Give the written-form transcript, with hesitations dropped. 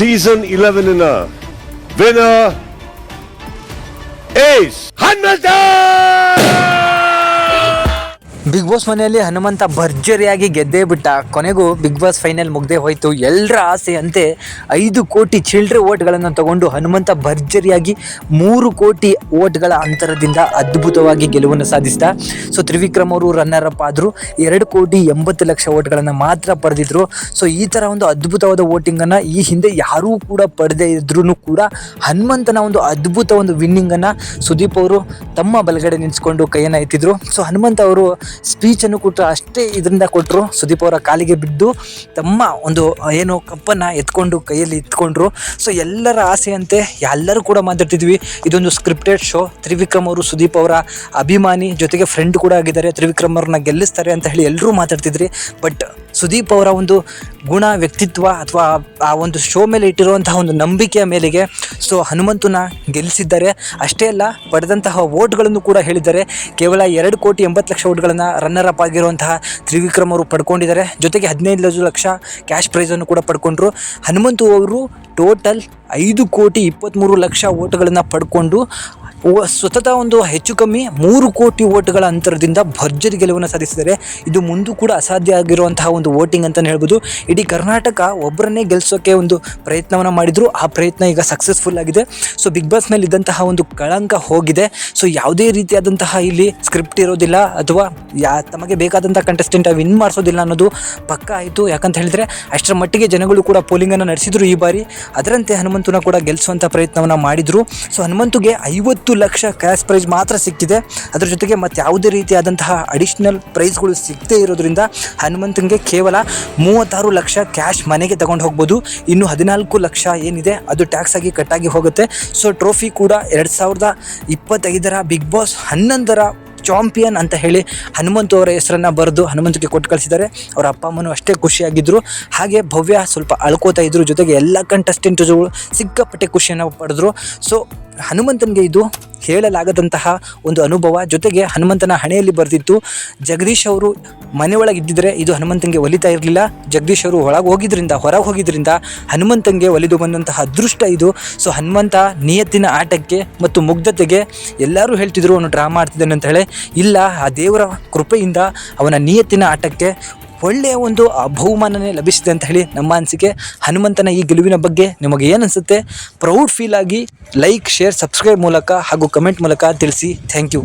Season 11ನ winner is Hanumantha. Bigg Boss ಮನೆಯಲ್ಲಿ ಹನುಮಂತ ಭರ್ಜರಿಯಾಗಿ ಗೆದ್ದೇ ಬಿಟ್ಟ. ಕೊನೆಗೂ ಬಿಗ್ ಬಾಸ್ ಫೈನಲ್ ಮುಗ್ದೇ ಹೋಯಿತು. ಎಲ್ಲರ ಆಸೆ ಅಂತೆ 5 ಕೋಟಿ ಚಿಲ್ಡ್ರೆ ಓಟ್ಗಳನ್ನು ತಗೊಂಡು ಹನುಮಂತ ಭರ್ಜರಿಯಾಗಿ 3 ಕೋಟಿ ಓಟ್ಗಳ ಅಂತರದಿಂದ ಅದ್ಭುತವಾಗಿ ಗೆಲುವನ್ನು ಸಾಧಿಸಿದ. ಸೊ ತ್ರಿವಿಕ್ರಮ್ ಅವರು ರನ್ನರ್ ಅಪ್ ಆದರು. 2 ಕೋಟಿ 80 ಲಕ್ಷ ಓಟ್ಗಳನ್ನು ಮಾತ್ರ ಪಡೆದಿದ್ರು. ಸೊ ಈ ಥರ ಒಂದು ಅದ್ಭುತವಾದ ವೋಟಿಂಗನ್ನು ಈ ಹಿಂದೆ ಯಾರೂ ಕೂಡ ಪಡೆದೇ ಇದ್ರೂ ಕೂಡ ಹನುಮಂತನ ಒಂದು ಅದ್ಭುತ ಒಂದು ವಿನ್ನಿಂಗನ್ನು ಸುದೀಪ್ ಅವರು ತಮ್ಮ ಬಲಗಡೆ ನಿಲ್ಲಿಸ್ಕೊಂಡು ಕೈಯನ್ನು ಎತ್ತಿದ್ರು. ಸೊ ಹನುಮಂತ ಅವರು ಸ್ಪೀಚನ್ನು ಕೊಟ್ಟರು, ಅಷ್ಟೇ ಇದರಿಂದ ಕೊಟ್ಟರು. ಸುದೀಪ್ ಅವರ ಕಾಲಿಗೆ ಬಿದ್ದು ತಮ್ಮ ಒಂದು ಏನು ಕಪ್ಪನ್ನು ಎತ್ಕೊಂಡು ಕೈಯಲ್ಲಿ ಇತ್ಕೊಂಡ್ರು. ಸೊ ಎಲ್ಲರ ಆಸೆಯಂತೆ ಎಲ್ಲರೂ ಕೂಡ ಮಾತಾಡ್ತಿದ್ವಿ, ಇದೊಂದು ಸ್ಕ್ರಿಪ್ಟೆಡ್ ಶೋ. ತ್ರಿವಿಕ್ರಮ್ ಅವರು ಸುದೀಪ್ ಅವರ ಅಭಿಮಾನಿ, ಜೊತೆಗೆ ಫ್ರೆಂಡ್ ಕೂಡ ಆಗಿದ್ದಾರೆ, ತ್ರಿವಿಕ್ರಮ್ ಅವ್ರನ್ನ ಗೆಲ್ಲಿಸ್ತಾರೆ ಅಂತ ಹೇಳಿ ಎಲ್ಲರೂ ಮಾತಾಡ್ತಿದ್ರಿ. ಬಟ್ ಸುದೀಪ್ ಅವರ ಒಂದು ಗುಣ, ವ್ಯಕ್ತಿತ್ವ ಅಥವಾ ಆ ಒಂದು ಶೋ ಮೇಲೆ ಇಟ್ಟಿರುವಂತಹ ಒಂದು ನಂಬಿಕೆಯ ಮೇಲೆಗೆ ಸೊ ಹನುಮಂತನ ಗೆಲ್ಲಿಸಿದ್ದಾರೆ. ಅಷ್ಟೇ ಅಲ್ಲ, ಪಡೆದಂತಹ ವೋಟ್ಗಳನ್ನು ಕೂಡ ಹೇಳಿದ್ದಾರೆ. ಕೇವಲ 2 ಕೋಟಿ 80 ಲಕ್ಷ ವೋಟ್ಗಳನ್ನು ರನ್ನರ್ ಅಪ್ ಆಗಿರುವಂತಹ ತ್ರಿವಿಕ್ರಮ್ ಅವರು ಪಡ್ಕೊಂಡಿದ್ದಾರೆ. ಜೊತೆಗೆ 15 ಲಕ್ಷ ಕ್ಯಾಶ್ ಪ್ರೈಸನ್ನು ಕೂಡ ಪಡ್ಕೊಂಡ್ರು. ಹನುಮಂತು ಅವರು ಟೋಟಲ್ 5 ಕೋಟಿ 23 ಲಕ್ಷ ವೋಟ್ಗಳನ್ನು ಪಡ್ಕೊಂಡು ಸತತ ಒಂದು ಹೆಚ್ಚು ಕಮ್ಮಿ 3 ಕೋಟಿ ವೋಟ್ಗಳ ಅಂತರದಿಂದ ಭರ್ಜರಿ ಗೆಲುವನ್ನು ಸಾಧಿಸಿದ್ದಾರೆ. ಇದು ಮುಂದೂ ಕೂಡ ಅಸಾಧ್ಯ ಆಗಿರುವಂತಹ ಒಂದು ವೋಟಿಂಗ್ ಅಂತಲೇ ಹೇಳ್ಬೋದು. ಇಡೀ ಕರ್ನಾಟಕ ಒಬ್ಬರನ್ನೇ ಗೆಲ್ಲಿಸೋಕ್ಕೆ ಒಂದು ಪ್ರಯತ್ನವನ್ನು ಮಾಡಿದ್ರು. ಆ ಪ್ರಯತ್ನ ಈಗ ಸಕ್ಸಸ್ಫುಲ್ ಆಗಿದೆ. ಸೊ ಬಿಗ್ ಬಾಸ್ ಮೇಲೆ ಇದ್ದಂತಹ ಒಂದು ಕಳಂಕ ಹೋಗಿದೆ. ಸೊ ಯಾವುದೇ ರೀತಿಯಾದಂತಹ ಇಲ್ಲಿ ಸ್ಕ್ರಿಪ್ಟ್ ಇರೋದಿಲ್ಲ ಅಥವಾ ತಮಗೆ ಬೇಕಾದಂಥ ಕಂಟೆಸ್ಟೆಂಟ್ ವಿನ್ ಮಾಡಿಸೋದಿಲ್ಲ ಅನ್ನೋದು ಪಕ್ಕ ಆಯಿತು. ಯಾಕಂತ ಹೇಳಿದರೆ ಅಷ್ಟರ ಮಟ್ಟಿಗೆ ಜನಗಳು ಕೂಡ ಪೋಲಿಂಗನ್ನು ನಡೆಸಿದ್ರು ಈ ಬಾರಿ. ಅದರಂತೆ ಹನುಮಂತನ ಕೂಡ ಗೆಲ್ಲಿಸುವಂಥ ಪ್ರಯತ್ನವನ್ನು ಮಾಡಿದರು. ಸೊ ಹನುಮಂತುಗೆ 50 ಲಕ್ಷ ಕ್ಯಾಶ್ ಪ್ರೈಸ್ ಮಾತ್ರ ಸಿಕ್ಕಿದೆ. ಅದರ ಜೊತೆಗೆ ಮತ್ತು ಯಾವುದೇ ರೀತಿಯಾದಂತಹ ಅಡಿಷ್ನಲ್ ಪ್ರೈಸ್ಗಳು ಸಿಗದೇ ಇರೋದ್ರಿಂದ ಹನುಮಂತನಿಗೆ ಕೇವಲ 36 ಲಕ್ಷ ಕ್ಯಾಶ್ ಮನೆಗೆ ತಗೊಂಡು ಹೋಗ್ಬೋದು. ಇನ್ನು 14 ಲಕ್ಷ ಏನಿದೆ ಅದು ಟ್ಯಾಕ್ಸ್ ಆಗಿ ಕಟ್ಟಾಗಿ ಹೋಗುತ್ತೆ. ಸೊ ಟ್ರೋಫಿ ಕೂಡ 2025ರ ಬಿಗ್ ಬಾಸ್ 11ರ ಚಾಂಪಿಯನ್ ಅಂತ ಹೇಳಿ ಹನುಮಂತು ಅವರ ಹೆಸರನ್ನು ಬರೆದು ಹನುಮಂತಗೆ ಕೊಟ್ಟು ಕಳಿಸಿದ್ದಾರೆ. ಅವರ ಅಪ್ಪ ಅಮ್ಮನೂ ಅಷ್ಟೇ ಖುಷಿಯಾಗಿದ್ದರು. ಹಾಗೆ ಭವ್ಯ ಸ್ವಲ್ಪ ಅಳ್ಕೋತಾ ಇದ್ದರು. ಜೊತೆಗೆ ಎಲ್ಲ ಕಂಟೆಸ್ಟೆಂಟ್ಗಳು ಸಿಕ್ಕಾಪಟ್ಟೆ ಖುಷಿಯನ್ನು ಪಡೆದ್ರು. ಸೊ ಹನುಮಂತನಿಗೆ ಇದು ಹೇಳಲಾಗದಂತಹ ಒಂದು ಅನುಭವ. ಜೊತೆಗೆ ಹನುಮಂತನ ಹಣೆಯಲ್ಲಿ ಬರೆದಿತ್ತು. ಜಗದೀಶ್ ಅವರು ಮನೆಯೊಳಗಿದ್ದಿದ್ರೆ ಇದು ಹನುಮಂತನಿಗೆ ಒಲಿತಾ ಇರಲಿಲ್ಲ. ಜಗದೀಶ್ ಅವರು ಹೊರಗೆ ಹೋಗಿದ್ರಿಂದ ಹನುಮಂತನಿಗೆ ಒಲಿದು ಬಂದಂತಹ ಅದೃಷ್ಟ ಇದು. ಸೊ ಹನುಮಂತ ನಿಯತ್ತಿನ ಆಟಕ್ಕೆ ಮತ್ತು ಮುಗ್ಧತೆಗೆ ಎಲ್ಲರೂ ಹೇಳ್ತಿದ್ರು ಅವನು ಡ್ರಾಮಾ ಆಡ್ತಿದ್ದಾನೆ ಅಂತ ಹೇಳಿ. ಇಲ್ಲ, ಆ ದೇವರ ಕೃಪೆಯಿಂದ ಅವನ ನಿಯತ್ತಿನ ಆಟಕ್ಕೆ ಒಳ್ಳೆಯ ಒಂದು ಬಹುಮಾನನೇ ಲಭಿಸಿದೆ ಅಂತ ಹೇಳಿ ನಮ್ಮ ಅನಿಸಿಕೆ. ಹನುಮಂತನ ಈ ಗೆಲುವಿನ ಬಗ್ಗೆ ನಿಮಗೆ ಏನು ಅನಿಸುತ್ತೆ? ಪ್ರೌಡ್ ಫೀಲ್ ಆಗಿ ಲೈಕ್, ಶೇರ್, ಸಬ್ಸ್ಕ್ರೈಬ್ ಮೂಲಕ ಹಾಗೂ ಕಮೆಂಟ್ ಮೂಲಕ ತಿಳಿಸಿ. Thank you.